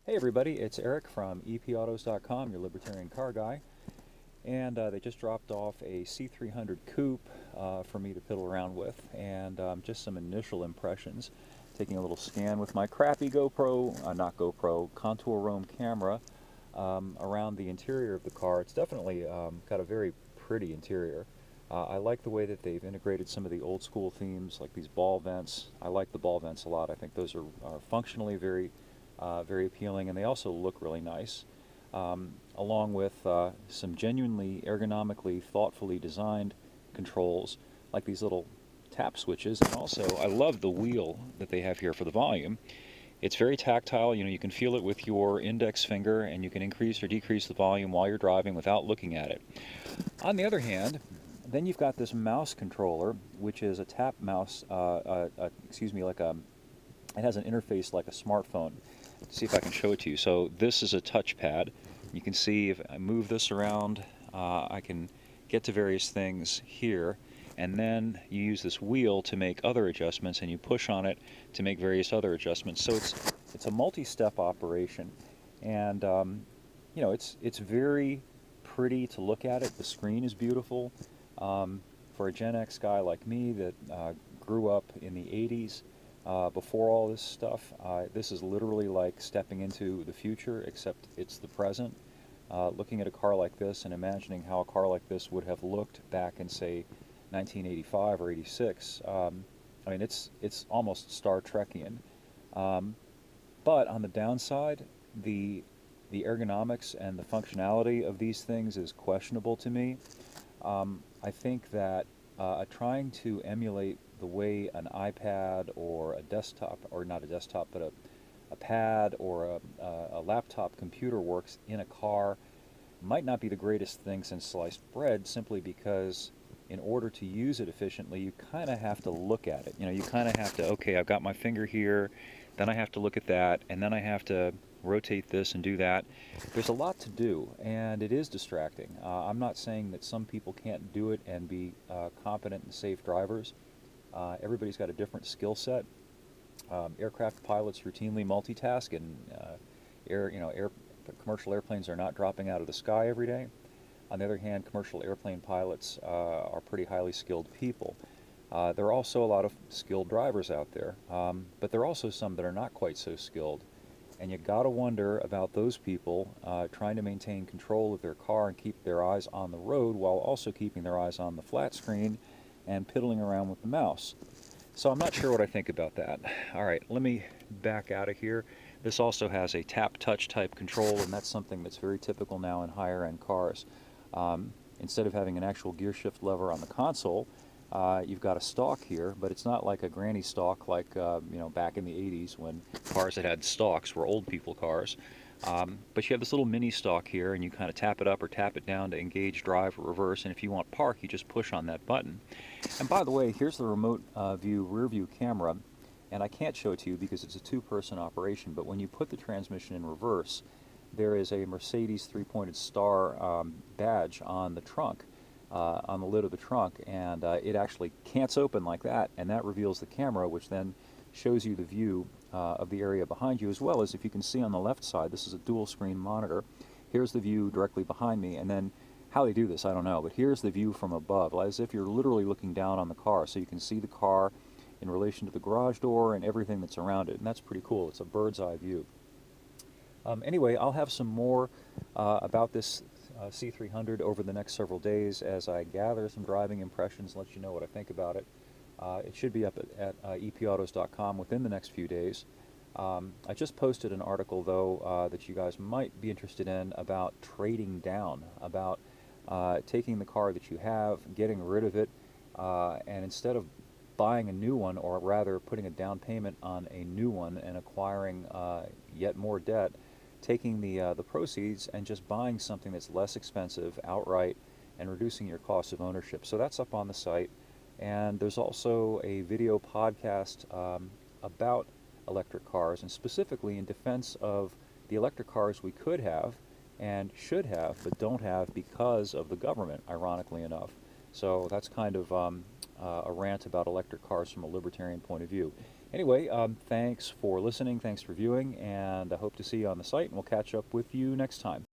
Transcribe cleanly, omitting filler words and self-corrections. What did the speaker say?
Hey everybody, it's Eric from epautos.com, your libertarian car guy, and they just dropped off a C300 coupe for me to piddle around with, and just some initial impressions. Taking a little scan with my crappy not GoPro, Contour Roam camera around the interior of the car. It's definitely got a very pretty interior. I like the way that they've integrated some of the old school themes, like these ball vents. I like the ball vents a lot. I think those are functionally very appealing, and they also look really nice, along with some genuinely ergonomically, thoughtfully designed controls, like these little tap switches. And also, I love the wheel that they have here for the volume. It's very tactile. You know, you can feel it with your index finger, and you can increase or decrease the volume while you're driving without looking at it. On the other hand, then you've got this mouse controller, which is a tap mouse, it has an interface like a smartphone. Let's see if I can show it to you. So this is a touchpad. You can see if I move this around, I can get to various things here, and then you use this wheel to make other adjustments, and you push on it to make various other adjustments. So it's a multi-step operation, and you know, it's very pretty to look at it. The screen is beautiful. For a Gen X guy like me that grew up in the 80s, before all this stuff, this is literally like stepping into the future, except it's the present. Looking at a car like this and imagining how a car like this would have looked back in, say, 1985 or 86, I mean, it's almost Star Trekian. But on the downside, the ergonomics and the functionality of these things is questionable to me. I think that trying to emulate the way an iPad or a desktop, or not a desktop, but a pad or a laptop computer works in a car might not be the greatest thing since sliced bread, simply because in order to use it efficiently, you kind of have to look at it. You know, you kind of have to, okay, I've got my finger here, then I have to look at that, and then I have to rotate this and do that. There's a lot to do, and it is distracting. I'm not saying that some people can't do it and be competent and safe drivers. Everybody's got a different skill set. Aircraft pilots routinely multitask, and commercial airplanes are not dropping out of the sky every day. On the other hand, commercial airplane pilots are pretty highly skilled people. There are also a lot of skilled drivers out there, but there are also some that are not quite so skilled. And you gotta wonder about those people trying to maintain control of their car and keep their eyes on the road while also keeping their eyes on the flat screen and piddling around with the mouse. So I'm not sure what I think about that. All right, let me back out of here. This also has a tap touch type control, and that's something that's very typical now in higher end cars. Instead of having an actual gear shift lever on the console, you've got a stalk here, but it's not like a granny stalk like back in the 80s when cars that had stalks were old people cars. But you have this little mini stalk here, and you kind of tap it up or tap it down to engage drive or reverse, and if you want park, you just push on that button. And by the way, here's the remote view rear view camera, and I can't show it to you because it's a two-person operation, but when you put the transmission in reverse, there is a Mercedes three-pointed star badge on the trunk, on the lid of the trunk, and it actually can't open like that, and that reveals the camera, which then shows you the view of the area behind you, as well as, if you can see on the left side, this is a dual screen monitor. Here's the view directly behind me, and then how they do this, I don't know, but here's the view from above, as if you're literally looking down on the car, so you can see the car in relation to the garage door and everything that's around it, and that's pretty cool. It's a bird's eye view. Anyway, I'll have some more about this C300 over the next several days as I gather some driving impressions and let you know what I think about it. It should be up at epautos.com within the next few days. I just posted an article, though, that you guys might be interested in about trading down, about taking the car that you have, getting rid of it, and instead of buying a new one, or rather putting a down payment on a new one and acquiring yet more debt, taking the proceeds and just buying something that's less expensive outright and reducing your cost of ownership. So that's up on the site. And there's also a video podcast about electric cars, and specifically in defense of the electric cars we could have and should have but don't have because of the government, ironically enough. So that's kind of a rant about electric cars from a libertarian point of view. Anyway, thanks for listening, thanks for viewing, and I hope to see you on the site, and we'll catch up with you next time.